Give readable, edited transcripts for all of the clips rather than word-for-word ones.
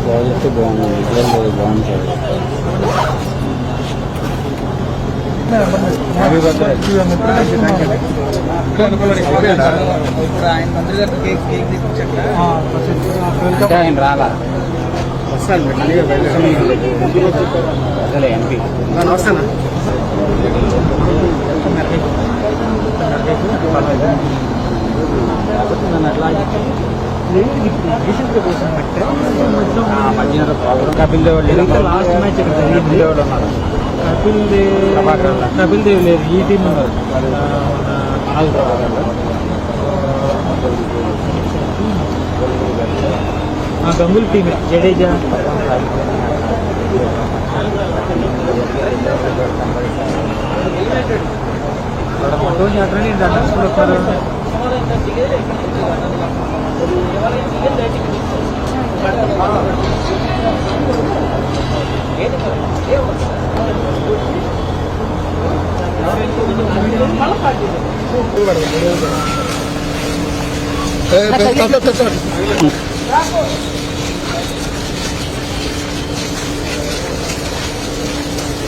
Quality బాగుంది, visual బాగుంటుంది. ఆయన రాలా వస్తాను ఎంపీ వస్తానా కపిల్ దేవ్ లాస్ట్ మ్యాచ్ కపిల్ దేవ్ లేదు, ఈ టీం ఉన్నారు. గంగుల్ టీం జడేజా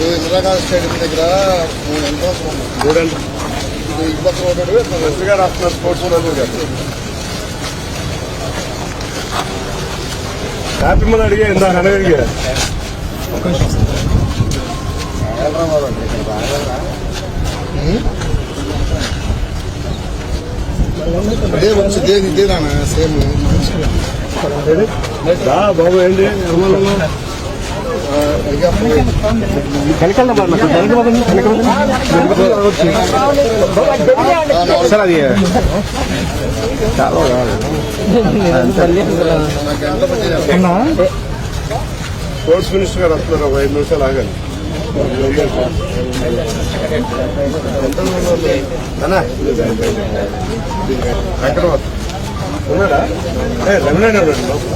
ఇందిరాగాంధీ స్టేడియం దగ్గర 3 ఎంట్రన్స్ ఉన్నాయి. ఈ పక్క రోడ్డు మంత్రి గారు వస్తున్నారు. స్పోర్ట్స్ మంత్రి గారు హ్యాపీ మంది అడిగే ఇందా అడిగా హైదరాబాద్ అండి. ఇదే మంచి ఇదేనా సేమ్ బాబు ఏంటి సార్ అది చాలా స్పోర్ట్స్ మినిస్టర్ గారు వస్తున్నారు. ఒక 5 నిమిషాలు ఆగాలి. ఎక్కడ ఉన్నాడా? రమణాడు లోపల.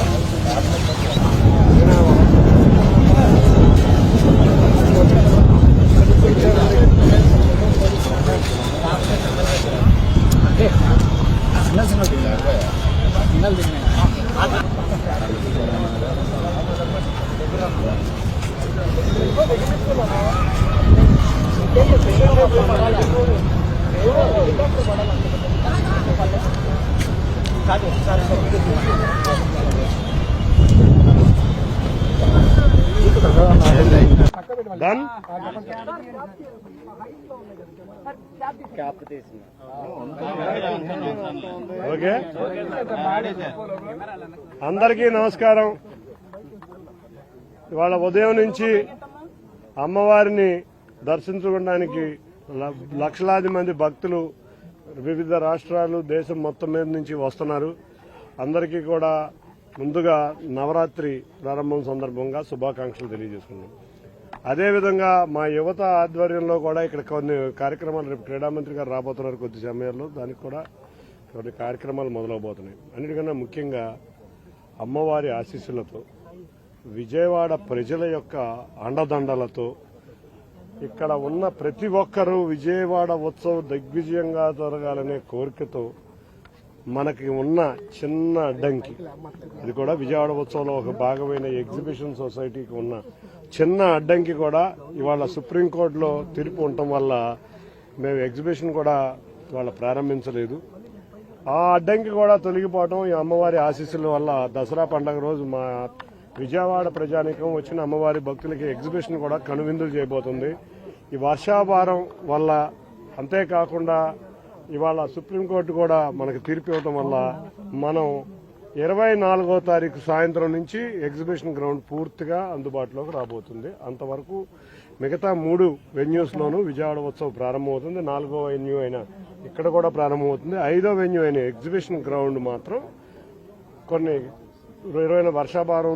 ఓకే, అందరికీ నమస్కారం. ఇవాళ ఉదయం నుంచి అమ్మవారిని దర్శించుకోవడానికి లక్షలాది మంది భక్తులు వివిధ రాష్ట్రాలు, దేశం మొత్తం మీద నుంచి వస్తున్నారు. అందరికీ కూడా ముందుగా నవరాత్రి ప్రారంభం సందర్భంగా శుభాకాంక్షలు తెలియజేసుకున్నాం. అదేవిధంగా మా యువత ఆధ్వర్యంలో కూడా ఇక్కడ కొన్ని కార్యక్రమాలు, రేపు క్రీడా మంత్రి గారు రాబోతున్నారు కొద్ది సమయంలో, దానికి కూడా కొన్ని కార్యక్రమాలు మొదలవబోతున్నాయి. అన్నిటికన్నా ముఖ్యంగా అమ్మవారి ఆశీస్సులతో, విజయవాడ ప్రజల యొక్క అండదండలతో, ఇక్కడ ఉన్న ప్రతి ఒక్కరూ విజయవాడ ఉత్సవం దిగ్విజయంగా జరగాలనే కోరికతో మనకి ఉన్న చిన్న అడ్డంకి, ఇది కూడా విజయవాడ ఉత్సవంలో ఒక భాగమైన ఎగ్జిబిషన్ సొసైటీకి ఉన్న చిన్న అడ్డంకి కూడా ఇవాళ సుప్రీంకోర్టులో తీర్పు ఉండటం వల్ల మేము ఎగ్జిబిషన్ కూడా ఇవాళ ప్రారంభించలేదు. ఆ అడ్డంకి కూడా తొలగిపోవడం ఈ అమ్మవారి ఆశీస్సుల వల్ల దసరా పండుగ రోజు మా విజయవాడ ప్రజానీకం వచ్చిన అమ్మవారి భక్తులకి ఎగ్జిబిషన్ కూడా కనువిందులు చేయబోతుంది. ఈ వర్షాభారం వల్ల, అంతేకాకుండా ఇవాళ సుప్రీంకోర్టు కూడా మనకు తీర్పు ఇవ్వడం వల్ల మనం 24వ తారీఖు సాయంత్రం నుంచి ఎగ్జిబిషన్ గ్రౌండ్ పూర్తిగా అందుబాటులోకి రాబోతుంది. అంతవరకు మిగతా 3 వెన్యూస్లోనూ విజయవాడ ఉత్సవం ప్రారంభమవుతుంది. 4వ వెన్యూ అయినా ఇక్కడ కూడా ప్రారంభమవుతుంది. 5వ వెన్యూ అయిన ఎగ్జిబిషన్ గ్రౌండ్ మాత్రం కొన్ని వర్షాభారం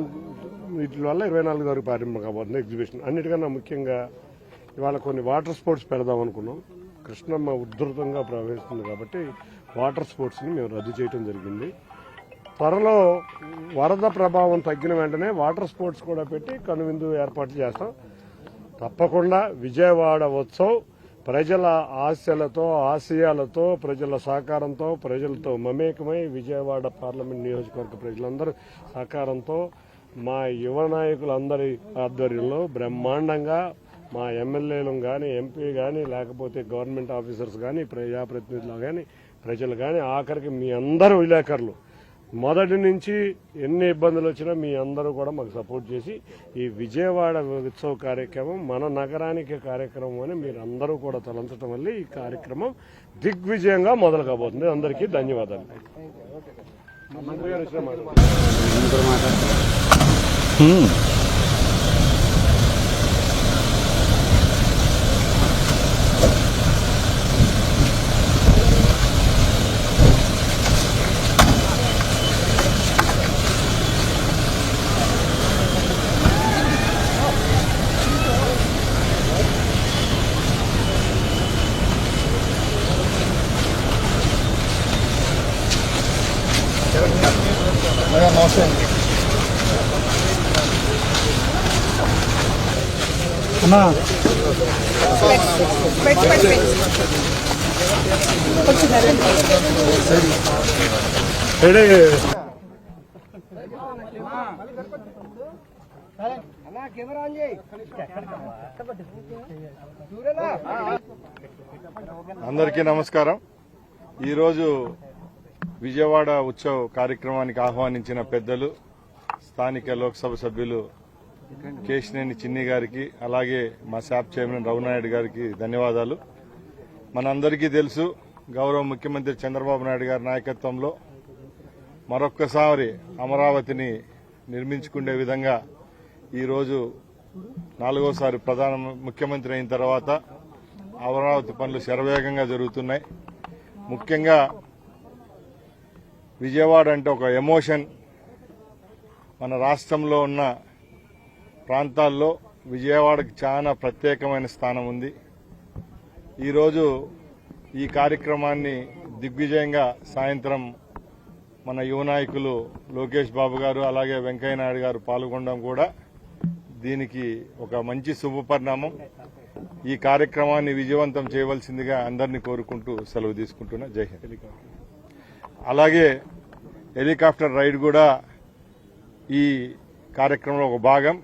వీటి వల్ల 24 వరకు ప్రారంభం కాబోతుంది ఎగ్జిబిషన్. అన్నిటికన్నా ముఖ్యంగా ఇవాళ కొన్ని వాటర్ స్పోర్ట్స్ పెడదాం అనుకున్నాం. కృష్ణమ్మ ఉధృతంగా ప్రవహిస్తుంది కాబట్టి వాటర్ స్పోర్ట్స్ని మేము రద్దు చేయడం జరిగింది. త్వరలో వరద ప్రభావం తగ్గిన వెంటనే వాటర్ స్పోర్ట్స్ కూడా పెట్టి కనువిందు ఏర్పాట్లు చేస్తాం. తప్పకుండా విజయవాడ ఉత్సవ్ ప్రజల ఆశలతో, ఆశయాలతో, ప్రజల సహకారంతో, ప్రజలతో మమేకమై విజయవాడ పార్లమెంట్ నియోజకవర్గ ప్రజలందరూ సహకారంతో మా యువ నాయకులందరి ఆధ్వర్యంలో బ్రహ్మాండంగా మా ఎమ్మెల్యేలు కానీ ఎంపీ కానీ లేకపోతే గవర్నమెంట్ ఆఫీసర్స్ కానీ ప్రజాప్రతినిధులు కానీ ప్రజలు కానీ ఆఖరికి మీ అందరూ విలేకరులు మొదటి నుంచి ఎన్ని ఇబ్బందులు వచ్చినా మీ అందరూ కూడా మాకు సపోర్ట్ చేసి ఈ విజయవాడ ఉత్సవ కార్యక్రమం మన నగరానికి కార్యక్రమం అని మీరు అందరూ కూడా తలంచడం వల్ల ఈ కార్యక్రమం దిగ్విజయంగా మొదలు కాబోతుంది. అందరికీ ధన్యవాదాలు. మంత్రి గారు వచ్చిన అన్నా అందరికీ నమస్కారం. ఈరోజు విజయవాడ ఉత్సవ కార్యక్రమానికి ఆహ్వానించిన పెద్దలు స్థానిక లోక్సభ సభ్యులు కేశినేని చిన్ని గారికి, అలాగే మా శాప్ చైర్మన్ రఘునాయుడు గారికి ధన్యవాదాలు. మనందరికీ తెలుసు, గౌరవ ముఖ్యమంత్రి చంద్రబాబు నాయుడు గారి నాయకత్వంలో మరొక్కసారి అమరావతిని నిర్మించుకునే విధంగా ఈరోజు 4వసారి ప్రధాన ముఖ్యమంత్రి అయిన తర్వాత అమరావతి పనులు శరవేగంగా జరుగుతున్నాయి. ముఖ్యంగా విజయవాడ అంటే ఒక ఎమోషన్. మన రాష్ట్రంలో ఉన్న ప్రాంతాల్లో విజయవాడకి చాలా ప్రత్యేకమైన స్థానం ఉంది. ఈరోజు ఈ కార్యక్రమాన్ని దిగ్విజయంగా సాయంత్రం మన యువ నాయకులు లోకేష్ బాబు గారు అలాగే వెంకయ్య నాయుడు గారు పాల్గొనడం కూడా దీనికి ఒక మంచి శుభపరిణామం. ఈ కార్యక్రమాన్ని విజయవంతం చేయవలసిందిగా అందరినీ కోరుకుంటూ సెలవు తీసుకుంటున్నా. జై హింద్. అలాగే హెలికాప్టర్ రైడ్ కూడా ఈ కార్యక్రమంలో ఒక భాగం.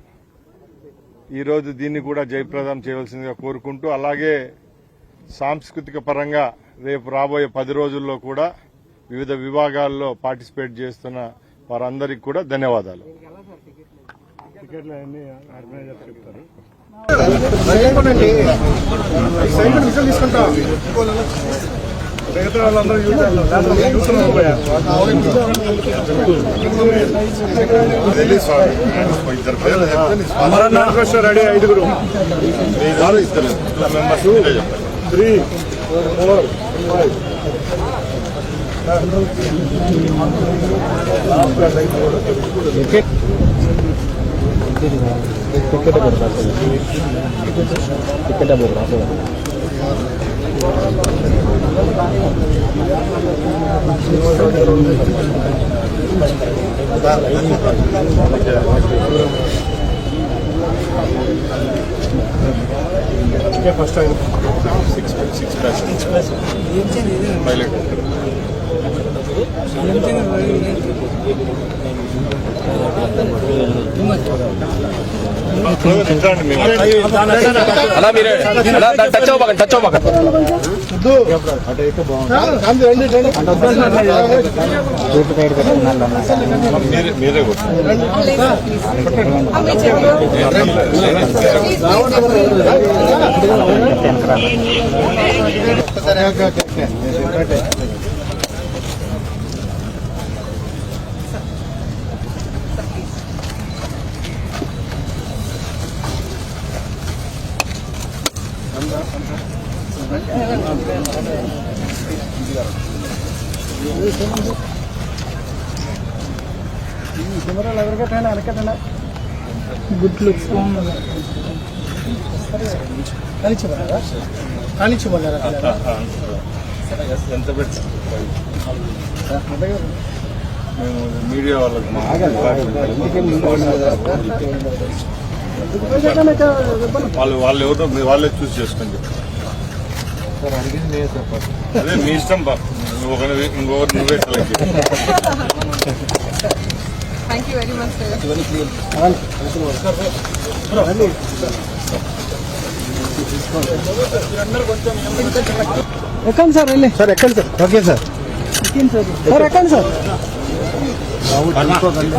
ఈరోజు దీన్ని కూడా జయప్రదం చేయవలసిందిగా కోరుకుంటూ, అలాగే సాంస్కృతిక పరంగా రేపు రాబోయే 10 రోజుల్లో కూడా వివిధ విభాగాల్లో పార్టిసిపేట్ చేస్తున్న వారందరికీ కూడా ధన్యవాదాలు. టికెట్లు అన్ని ఆర్గనైజర్ చెప్తారు. మిగతా వాళ్ళందరూ అమరనాథ్ రెడీ 5 3, 4, 5. ఫస్ట్ 6 పైలట్ అలా మీరు టచ్ అవ్వకండి. మీరే కెమెరాలు ఎవరికైనా వెనకటండి. గుడ్ లుక్స్ కానిచ్చిపోయారా ఎంత పెట్టాం మేము మీడియా వాళ్ళకి వాళ్ళు ఎవరో వాళ్ళే చూస్ చేసుకోండి. అదే మీ ఇష్టం బా, ఇంకొకరు నువ్వే సెలెక్ట్ చేసి. you very much, sir. ఎక్కండి సార్ వెళ్ళి సార్ ఎక్కండి సార్. Okay sir. ఎక్కండి సార్ సార్ ఎక్కండి సార్.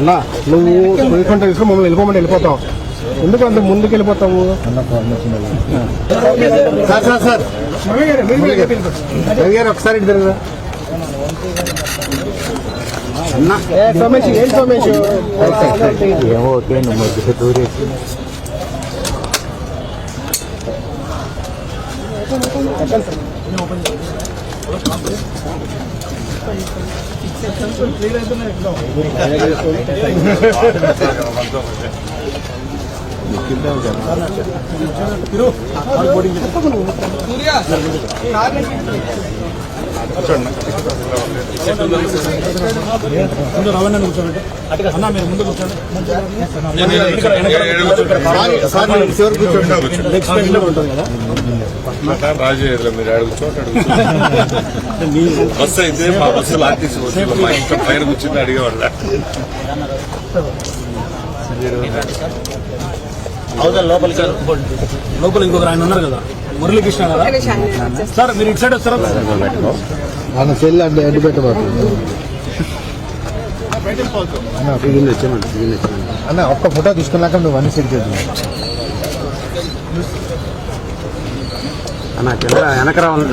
అన్నా నువ్వు పోయికుంటా తీసుకుని మమ్మల్ని వెళ్ళిపోమని వెళ్ళిపోతావు. ఎందుకు అంత ముందుకు వెళ్ళిపోతావు? సార్ సార్ సార్ రవి గారు ఒకసారి ఇటు తిరగరా. సోమేష్ ఏం సోమేష్ రాజు మీరు అడుగు చోట బస్సు అయితే మా బస్సులు ఆర్టీసీ మా ఇంట్లో పైన కూర్చుని అడిగేవాళ్ళ. లోపల ఇంకొక ఆయన ఉన్నారు కదా, మురళీకృష్ణ కదా సార్. మీరు ఇటు సైడ్ వస్తారా? ఆయన సెల్ అడ్డు పెట్టబోతుంది అన్న. ఒక్క ఫోటో తీసుకున్నాక నువ్వు అన్ని సెట్ చేద్దాం అన్న. వెనక రావాలి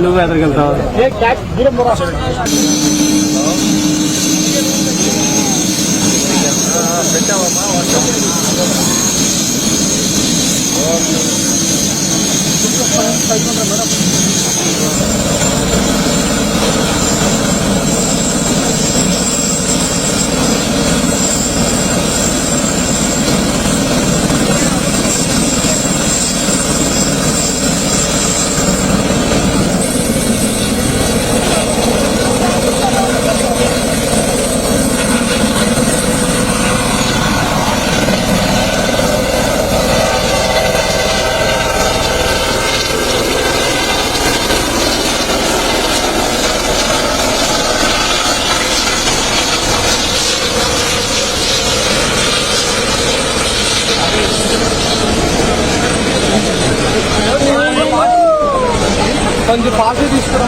నువ్వు ఎదరికెళ్తావు. కొంచెం పార్టీ తీసుకురా.